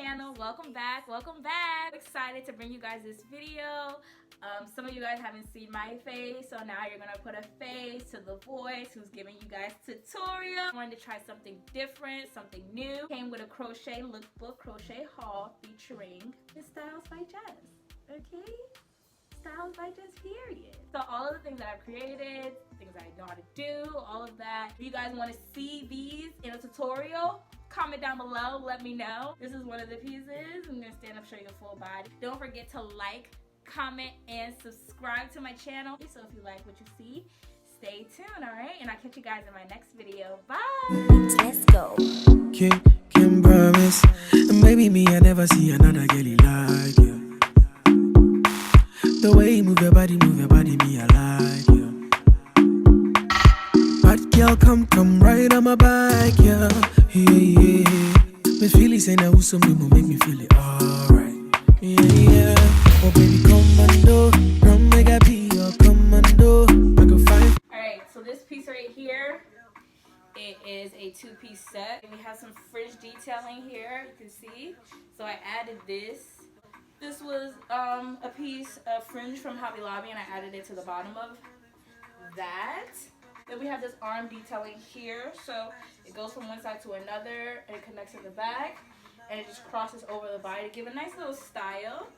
channel. Welcome back, welcome back. I'm excited to bring you guys this video. Some of you guys haven't seen my face, so now you're gonna put a face to the voice who's giving you guys tutorial. I wanted to try something different, something new. Came with a crochet lookbook, crochet haul featuring the Styles by Jess. Okay? Styles by Jess, period. So all of the things that I've created, things I know how to do, all of that. If you guys want to see these in a tutorial, comment down below, let me know. This is one of the pieces. I'm gonna stand up, show you the full body. Don't forget to like, comment, and subscribe to my channel. So if you like what you see, stay tuned, all right? And I'll catch you guys in my next video. Bye. Let's go. Can promise, and maybe me I never see another girlie like you. The way you move your body, me I like you. Bad girl, come right on my back, yeah. Me feel it, saying that who's some people make me feel it alright. Yeah. Oh baby, commando, come make a be your commando. I can find. Alright, so this piece right here, it is a two-piece set. And we have some fringe detailing here, you can see. So I added this. This was a piece of fringe from Hobby Lobby, and I added it to the bottom of that. Then we have this arm detailing here, so it goes from one side to another, and it connects in the back, and it just crosses over the body to give a nice little style.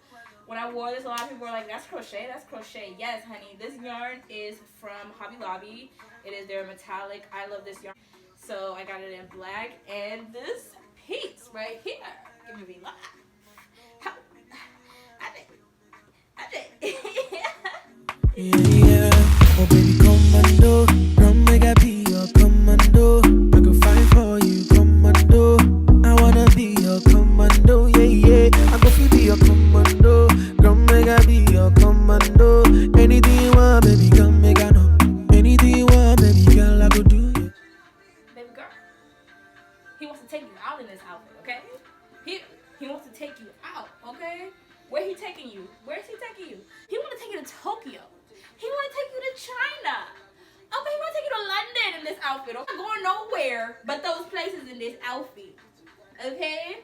When I wore this, a lot of people were like, that's crochet, that's crochet. Yes, honey, this yarn is from Hobby Lobby. It is their metallic. I love this yarn. So I got it in black, and this piece right here, give me love. Yeah. Oh baby, commando, come make a be your commando. I can fight for you, commando. I wanna be your commando, yeah. I go feel be your commando, come make a be your commando. Anything you want, baby, come make a know. Anything you want, baby girl, I go do it. Baby girl, he wants to take you out in this outfit, okay? He wants to take you out, okay? Where he taking you? Where is he taking you? He want to take you to Tokyo. He want to take you to China. Okay, he want to take you to London in this outfit. I'm not going nowhere but those places in this outfit. Okay?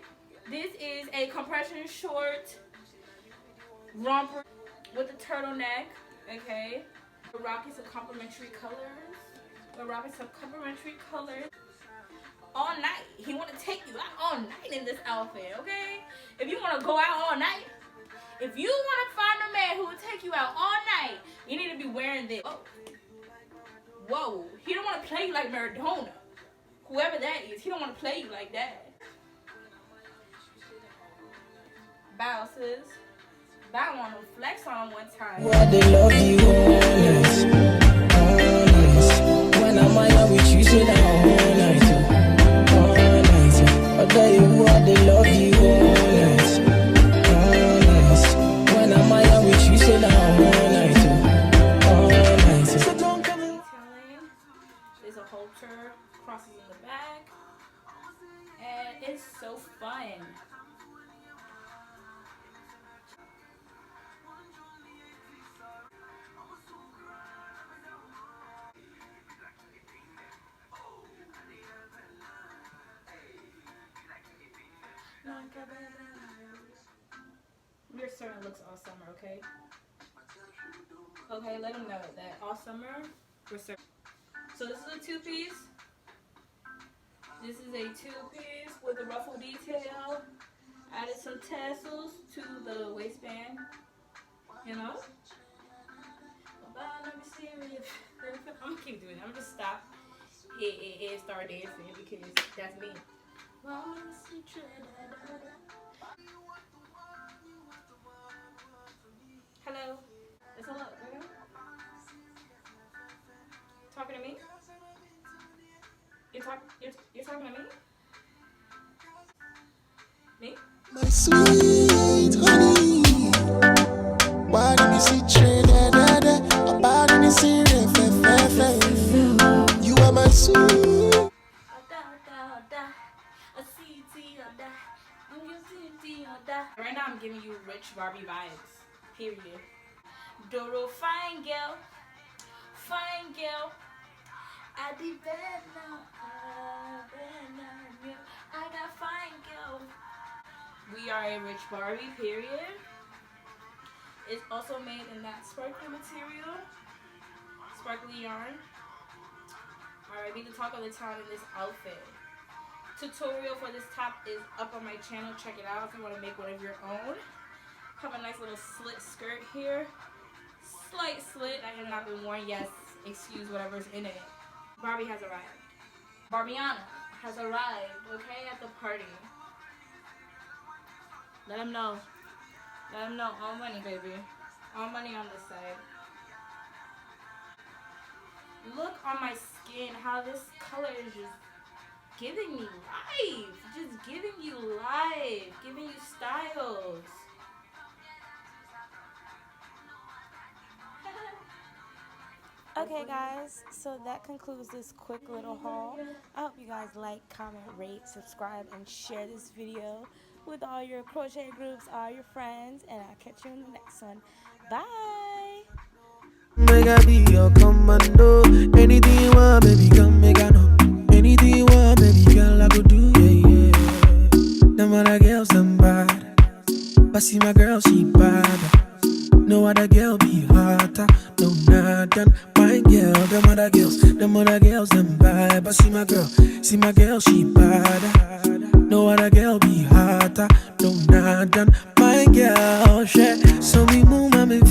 This is a compression short romper with a turtleneck. Okay? We're rocking some complementary colors. We're rocking some complementary colors. All night. He want to take you out all night in this outfit. Okay? If you want to go out all night, if you want to find a man who will take you out all night, you need to be wearing this. Whoa. Whoa. He don't want to play you like Maradona. Whoever that is, he don't want to play you like that. Bow, sis. Bow on him. Flex on him one time. What they love you always, always. When I'm out with you, say that all night, all night. I tell you what they love you always. There's a halter, crosses in the back, and it's so fun. Your certain looks all summer, okay? Okay, let them know that all summer we're certain. So this is a two-piece. This is a two-piece with a ruffle detail. Added some tassels to the waistband. You know? Let me see. I'm gonna keep doing it. I'm gonna just stop and start dancing because that's me. Hello. It's hello. Okay. Talking to me? You're talking to me? Me? My sweet honey, why did you see Trinidad? About in the series, you are my sweet. Right now I'm giving you rich Barbie vibes. Period. Doro fine girl. Fine girl. I did bad now. I got fine girl. We Are a Rich Barbie, period. It's also made in that sparkly material, sparkly yarn. Alright, be the talk of the town in this outfit. Tutorial for this top is up on my channel. Check it out if you want to make one of your own. Have a nice little slit skirt here. Slight slit that has not been worn. Yes, excuse whatever's in it. Barbie has arrived. Barbiana has arrived, okay, at the party. Let them know. Let them know. All money, baby. All money on this side. Look on my skin how this color is just giving me life. Just giving you life. Giving you styles. Okay guys, so that concludes this quick little haul. I hope you guys like, comment, rate, subscribe, and share this video with all your crochet groups, all your friends, and I'll catch you in the next one. Bye! Make I be your commando. Anything you want, baby, come make I know. Anything you want, baby, girl, I go do, yeah, yeah. Them other girls, them bad, but see my girl, she bad. No other girl be hotter, no nothing. My girl, them other girls, them bad. But see my girl, she bad. No other girl be hotter, no nothing. My girl, shit. So we move, mommy, feel.